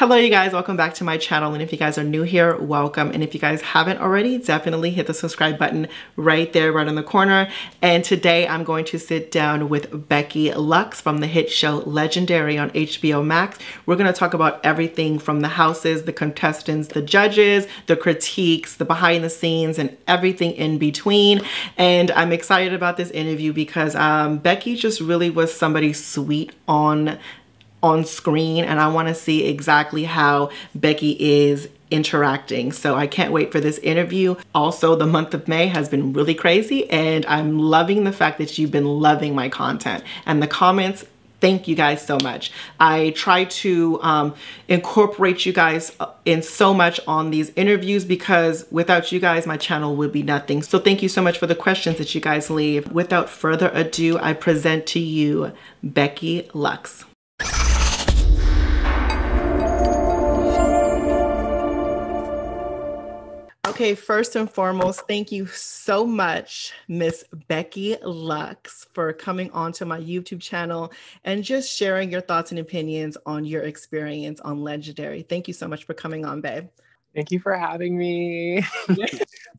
Hello, you guys. Welcome back to my channel. And if you guys are new here, welcome. And if you guys haven't already, definitely hit the subscribe button right there, right in the corner. And today I'm going to sit down with Becky Luxe from the hit show Legendary on HBO Max. We're going to talk about everything from the houses, the contestants, the judges, the critiques, the behind the scenes, and everything in between. And I'm excited about this interview because Becky just really was somebody sweet on screen, and I want to see exactly how Becky is interacting. So I can't wait for this interview. Also, the month of May has been really crazy, and I'm loving the fact that you've been loving my content and the comments. Thank you guys so much. I try to incorporate you guys in so much on these interviews because without you guys, my channel would be nothing. So thank you so much for the questions that you guys leave. Without further ado, I present to you Becky Luxe. Okay, first and foremost, thank you so much, Miss Becky Luxe, for coming onto my YouTube channel and just sharing your thoughts and opinions on your experience on Legendary. Thank you so much for coming on, babe. Thank you for having me.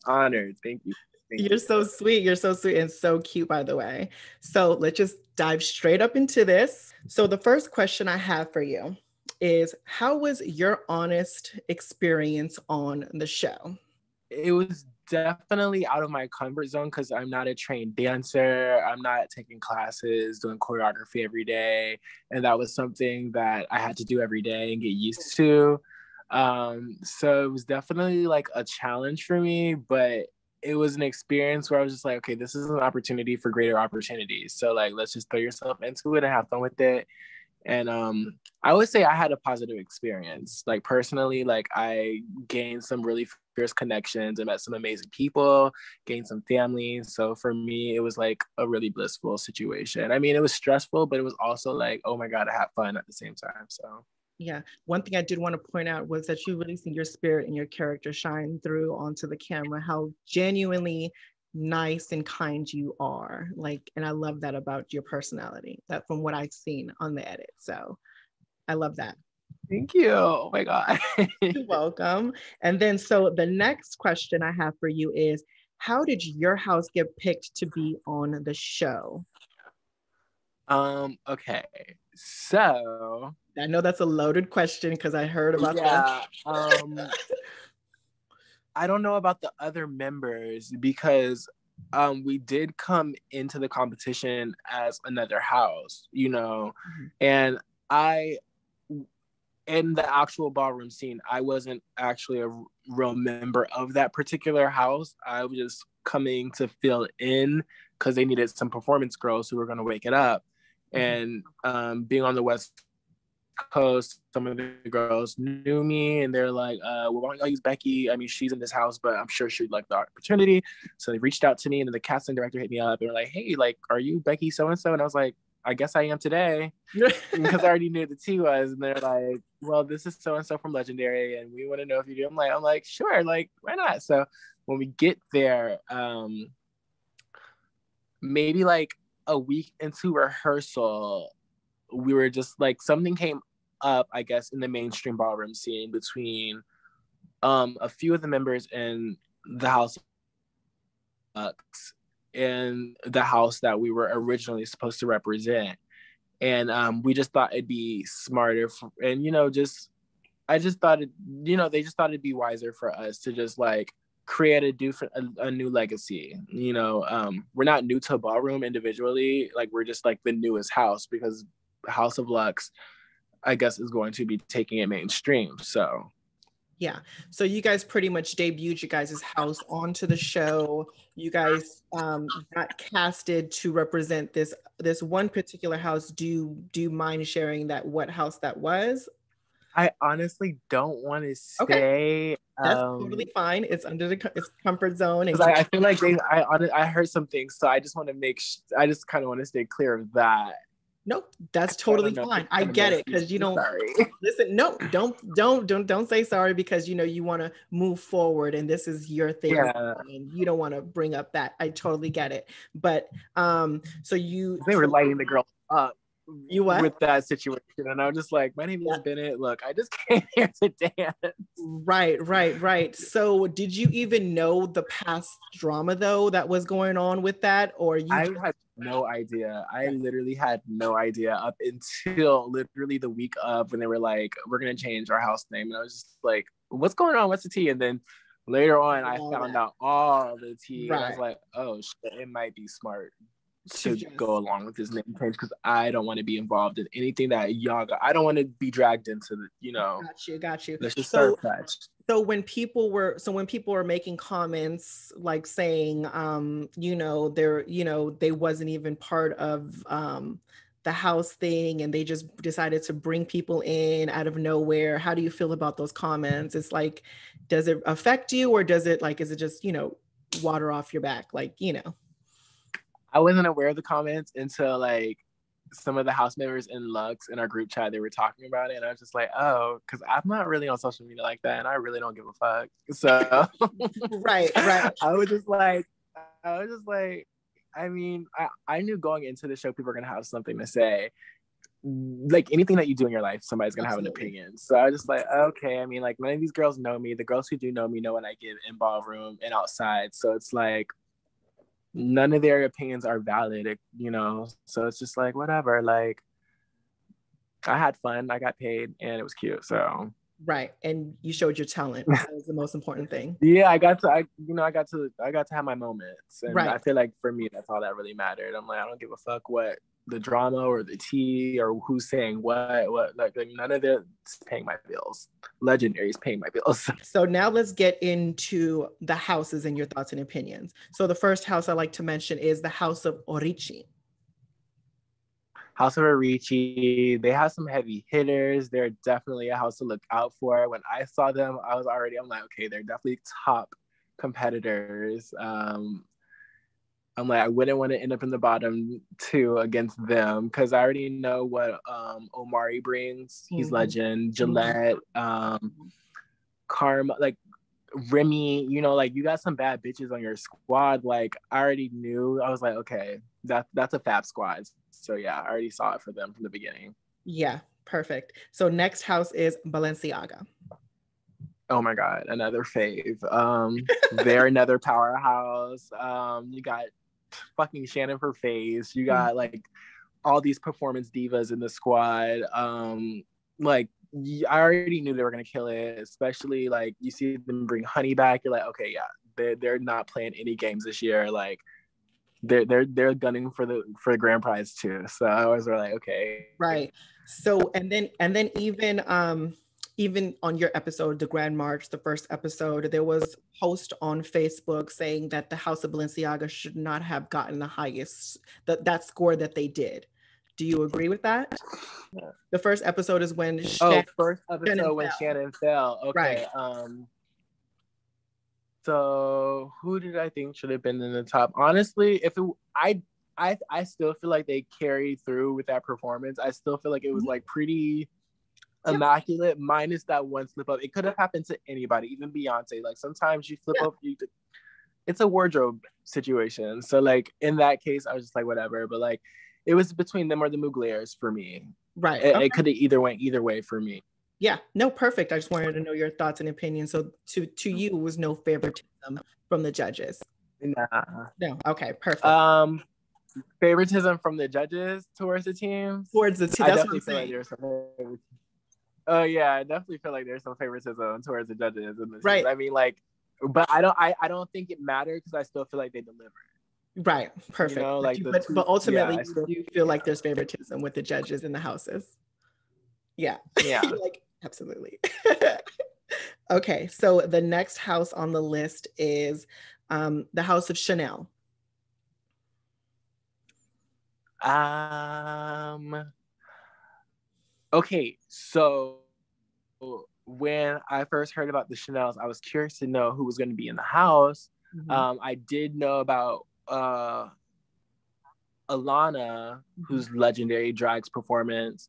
Honored. Thank you. You're so sweet. You're so sweet and so cute, by the way. So let's just dive straight up into this. So the first question I have for you is, how was your honest experience on the show? It was definitely out of my comfort zone because I'm not a trained dancer. I'm not taking classes, doing choreography every day. And that was something that I had to do every day and get used to. So it was definitely like a challenge for me, but it was an experience where I was just like, okay, this is an opportunity for greater opportunities. So like, let's just throw yourself into it and have fun with it. And I would say I had a positive experience. Like personally, like I gained some really fierce connections and met some amazing people, gained some family. So for me, it was like a really blissful situation. I mean, it was stressful, but it was also like, oh my God, I had fun at the same time. So yeah, one thing I did want to point out was that you really see your spirit and your character shine through onto the camera, how genuinely nice and kind you are. Like, and I love that about your personality, that from what I've seen on the edit. So I love that. thank you. Oh my God. You're welcome. And then, so the next question I have for you is, how did your house get picked to be on the show? Okay. So I know that's a loaded question because I heard about that. I don't know about the other members because we did come into the competition as another house, you know, and in the actual ballroom scene, I wasn't actually a real member of that particular house. I was just coming to fill in because they needed some performance girls who were going to wake it up. And being on the West Coast, some of the girls knew me and they're like, well, why don't y'all use Becky? I mean, she's in this house, but I'm sure she'd like the opportunity. So they reached out to me and then the casting director hit me up and were like, hey, like, are you Becky so-and-so? And I was like, I guess I am today because I already knew who the T was. And they're like, well, this is so-and-so from Legendary and we want to know if you do. I'm like, sure, like, why not? So when we get there, maybe like a week into rehearsal, we were just like, something came up, I guess, in the mainstream ballroom scene between a few of the members in the House of Mugler and the house that we were originally supposed to represent. And we just thought it'd be smarter and, you know, I just thought they just thought it'd be wiser for us to just like create a new legacy. You know, we're not new to ballroom individually. Like we're just like the newest house because House of Luxe, I guess, is going to be taking it mainstream. So yeah, so you guys pretty much debuted your guys' house onto the show. You guys got casted to represent this one particular house. Do you mind sharing that what house that was? I honestly don't want to say. Okay. That's totally fine. It's under its comfort zone. And I feel like I heard some things, so I just want to I just kind of want to stay clear of that. Nope, that's totally fine. I get it because you don't listen. No, don't say sorry because you know you want to move forward and this is your thing and you don't want to bring up that. I totally get it. But so they were lighting the girl up. You what? with that situation. And I'm just like, my name is Bennett. Look, I just came here to dance. Right. So did you even know the past drama though that was going on with that? Or I had no idea. I literally had no idea up until literally the week of when they were like, we're going to change our house name. And I was just like, what's going on? What's the tea? And then later on, I found out all the tea. Right. And I was like, oh, shit, it might be smart to go along with this name change because I don't want to be involved in anything that y'all got. I don't want to be dragged into the, you know. Got you. Let's just start fresh. So when people were making comments like saying, they wasn't even part of the house thing and they just decided to bring people in out of nowhere. How do you feel about those comments? It's like, does it affect you or is it just, water off your back? I wasn't aware of the comments until like some of the house members in Luxe in our group chat, they were talking about it. And I was just like, oh, because I'm not really on social media like that. And I really don't give a fuck. So right. I was just like, I mean, I knew going into the show, people are going to have something to say. Like anything that you do in your life, somebody's going to have an opinion. So I was just like, okay, I mean, like none of these girls know me. The girls who do know me know what I give in ballroom and outside. So it's like, none of their opinions are valid, so it's just like whatever. Like I had fun, I got paid, and it was cute. So right, and you showed your talent. That was the most important thing. Yeah, I got to have my moments, and I feel like for me that's all that really mattered. I'm like, I don't give a fuck what the drama or the tea or who's saying what like none of this paying my bills. Legendary's paying my bills. So now let's get into the houses and your thoughts and opinions. So the first house I like to mention is the House of Orici. House of Orici, they have some heavy hitters. They're definitely a house to look out for. When I saw them, I'm like, okay, they're definitely top competitors. I'm like, I wouldn't want to end up in the bottom two against them because I already know what Omari brings. He's legend. Gillette, Karma, like Remy, like you got some bad bitches on your squad. Like I already knew. I was like, okay, that's a fab squad. So yeah, I already saw it for them from the beginning. Yeah, perfect. So next house is Balenciaga. Oh my God, another fave. They're another powerhouse. You got fucking Shannon for face. You got like all these performance divas in the squad. Like I already knew they were gonna kill it, especially like you see them bring Honey back. You're like, okay, yeah, they're not playing any games this year. Like they're gunning for the grand prize too. So I was like, okay, right. So and then even on your episode, the Grand March, the first episode, there was a post on Facebook saying that the House of Balenciaga should not have gotten the highest, that score that they did. Do you agree with that? Yeah. The first episode is when Shannon fell. Okay. Right. So who did I think should have been in the top? Honestly, I still feel like they carried through with that performance. I still feel like it was like pretty immaculate, minus that one slip up. It could have happened to anybody, even Beyonce. Like sometimes you flip up, it's a wardrobe situation. So like in that case, I was just like whatever. But like it was between them or the Muglers for me. Right. It could have went either way for me. Yeah, no, perfect. I just wanted to know your thoughts and opinions. So to you, it was no favoritism from the judges. Nah. No. Okay, perfect. Favoritism from the judges towards the teams. Towards the team. I definitely feel like there's some. Oh yeah, I definitely feel like there's some favoritism towards the judges in this. Right. I mean, like, but I don't think it mattered because I still feel like they delivered. Right. Perfect. Like, but ultimately, you feel like there's favoritism with the judges in the houses. Yeah. Yeah. Like, absolutely. Okay. So the next house on the list is the House of Chanel. Okay, so when I first heard about the Chanels, I was curious to know who was going to be in the house. I did know about Alana, who's legendary drags performance,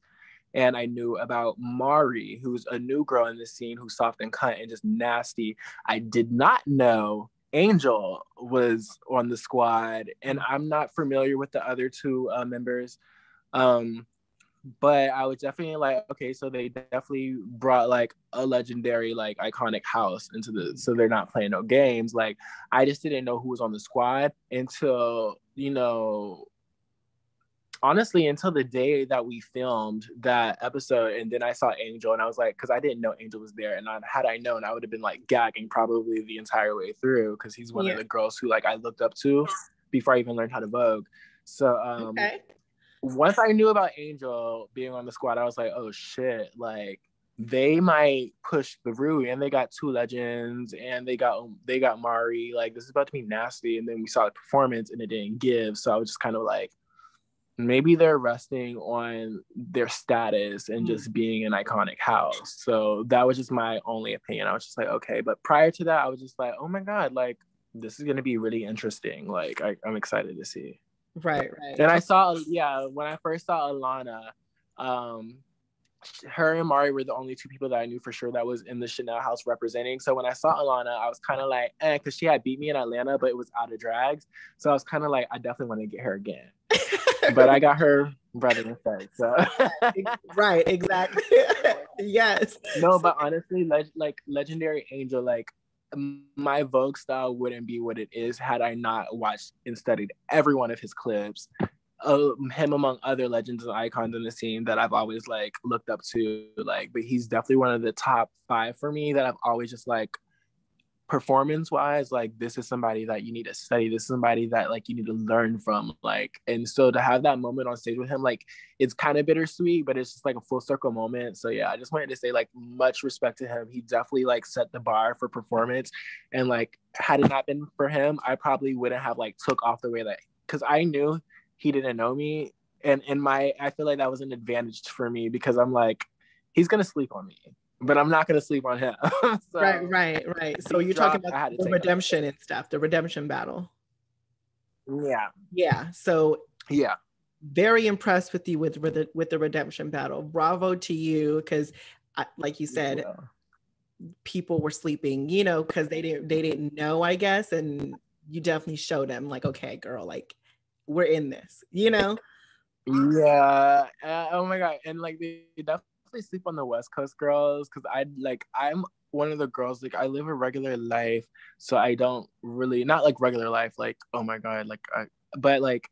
and I knew about Mari, who's a new girl in the scene, who's soft and cunt and just nasty. I did not know Angel was on the squad, and I'm not familiar with the other two members. But I was definitely like, okay, so they definitely brought like a legendary, like iconic house into the, so they're not playing no games. Like, I just didn't know who was on the squad until, you know, honestly, until the day that we filmed that episode. And then I saw Angel and I was like, because I didn't know Angel was there. And had I known, I would have been like gagging probably the entire way through, because he's one of the girls who like I looked up to before I even learned how to Vogue. So, Okay. once I knew about Angel being on the squad, I was like, oh shit, like they might push through, and they got two legends, and they got Mari. Like, this is about to be nasty. And then we saw the performance, and it didn't give. So I was just kind of like, maybe they're resting on their status and just being an iconic house. So that was just my only opinion. I was just like, okay. But prior to that, I was just like, oh my god, like this is gonna be really interesting. Like I'm excited to see. Right. And I saw, when I first saw Alana, her and Mari were the only two people that I knew for sure that was in the Chanel house representing. So when I saw Alana, I was kind of like, because she had beat me in Atlanta, but it was out of drags. So I was kind of like, I definitely want to get her again. But I got her brother instead. So right, exactly. Yes. No, but honestly, like Legendary Angel, like my Vogue style wouldn't be what it is had I not watched and studied every one of his clips. Him among other legends and icons in the scene that I've always like looked up to, like, but he's definitely one of the top 5 for me that I've always just like, performance wise, like this is somebody that you need to study, this is somebody that like you need to learn from, like. And so to have that moment on stage with him, like it's kind of bittersweet, but it's just like a full circle moment. So yeah, I just wanted to say like much respect to him. He definitely like set the bar for performance, and like had it not been for him, I probably wouldn't have like took off the way that, because I knew he didn't know me, and I feel like that was an advantage for me, because I'm like, he's gonna sleep on me, but I'm not gonna sleep on him. So, right. So you're talking about the redemption and stuff, the redemption battle. Yeah. So yeah, very impressed with you with the redemption battle. Bravo to you, because like you said, people were sleeping, you know, because they didn't know, I guess, and you definitely showed them like, okay, girl, like we're in this, you know. Yeah. Oh my god. And like they definitely sleep on the West Coast girls, because I'm one of the girls, like I live a regular life, so I don't really, not like regular life, like oh my god, like but like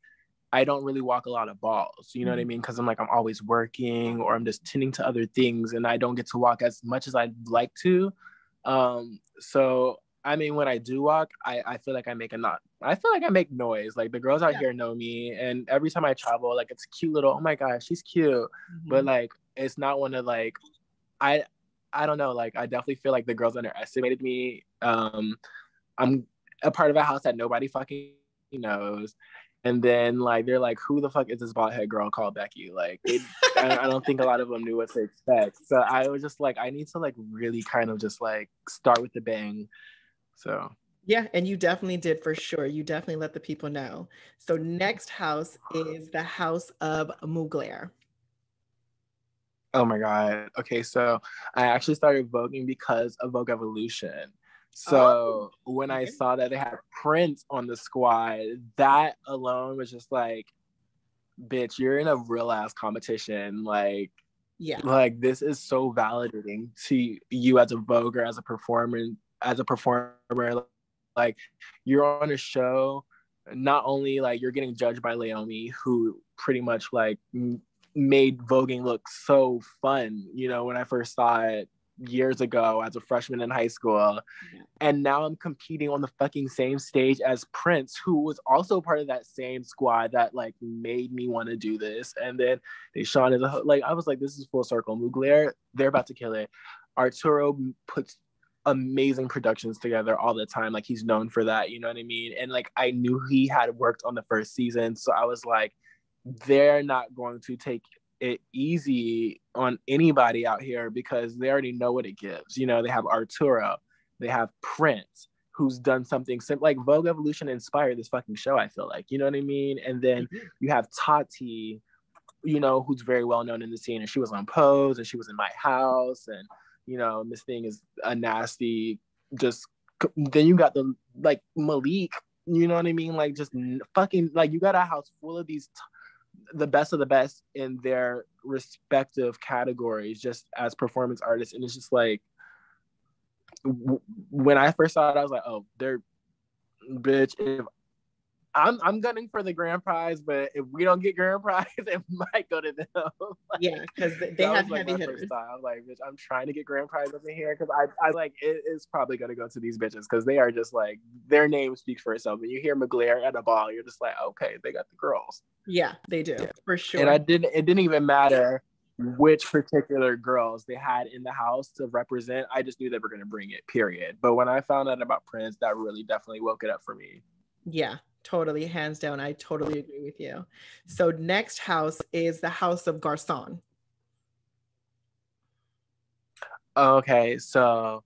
I don't really walk a lot of balls, you know what I mean? Because I'm always working, or I'm just tending to other things, and I don't get to walk as much as I'd like to. So I mean, when I do walk, I feel like I make noise. Like the girls out here know me, and every time I travel, like it's cute little, oh my gosh, she's cute. But like it's not one of like, I don't know, like I definitely feel like the girls underestimated me. I'm a part of a house that nobody fucking knows. And then like they're like, who the fuck is this bald head girl called Becky? Like I don't think a lot of them knew what to expect. So I was just like, I need to like really kind of just like start with the bang. So yeah, and you definitely did, for sure. You definitely let the people know. So next house is the House of Mugler. Oh my god. Okay, so I actually started voguing because of Vogue Evolution. So when I saw that they had Prince on the squad, that alone was just like, bitch, you're in a real ass competition. Like, yeah, like this is so validating to you as a voguer, as a performer. Like you're on a show, not only like you're getting judged by Leomi, who pretty much like made voguing look so fun, you know, when I first saw it years ago as a freshman in high school. And now I'm competing on the fucking same stage as Prince, who was also part of that same squad that like made me want to do this. And then Deshaun is like, I was like, this is full circle. Mugler, they're about to kill it. Arturo puts amazing productions together all the time. Like he's known for that, you know what I mean? And like I knew he had worked on the first season, so I was like, they're not going to take it easy on anybody out here, because they already know what it gives. You know, they have Arturo, they have Prince, who's done something like Vogue Evolution inspired this fucking show, I feel like, you know what I mean? And then you have Tati, you know, who's very well known in the scene, and she was on Pose, and she was in My House, and you know, this thing is a nasty, just, then you got the like Malik, you know what I mean? Like just fucking, like you got a house full of these the best of the best in their respective categories, just as performance artists. And it's just like, when I first saw it, I was like, oh, they're, bitch, if I'm gunning for the grand prize, but if we don't get grand prize, it might go to them. Like, yeah, because they that have was like heavy my hitters. first thought. I was like, bitch, I'm trying to get grand prize up in here because I like it is probably gonna go to these bitches because they are just like, their name speaks for itself. When you hear Mugler at a ball, you're just like, okay, they got the girls. Yeah, they do, for sure. And it didn't even matter which particular girls they had in the house to represent. I just knew they were gonna bring it, period. But when I found out about Prince, that really definitely woke it up for me. Yeah, totally, hands down. I totally agree with you. So next house is the House of Garcon. Okay, so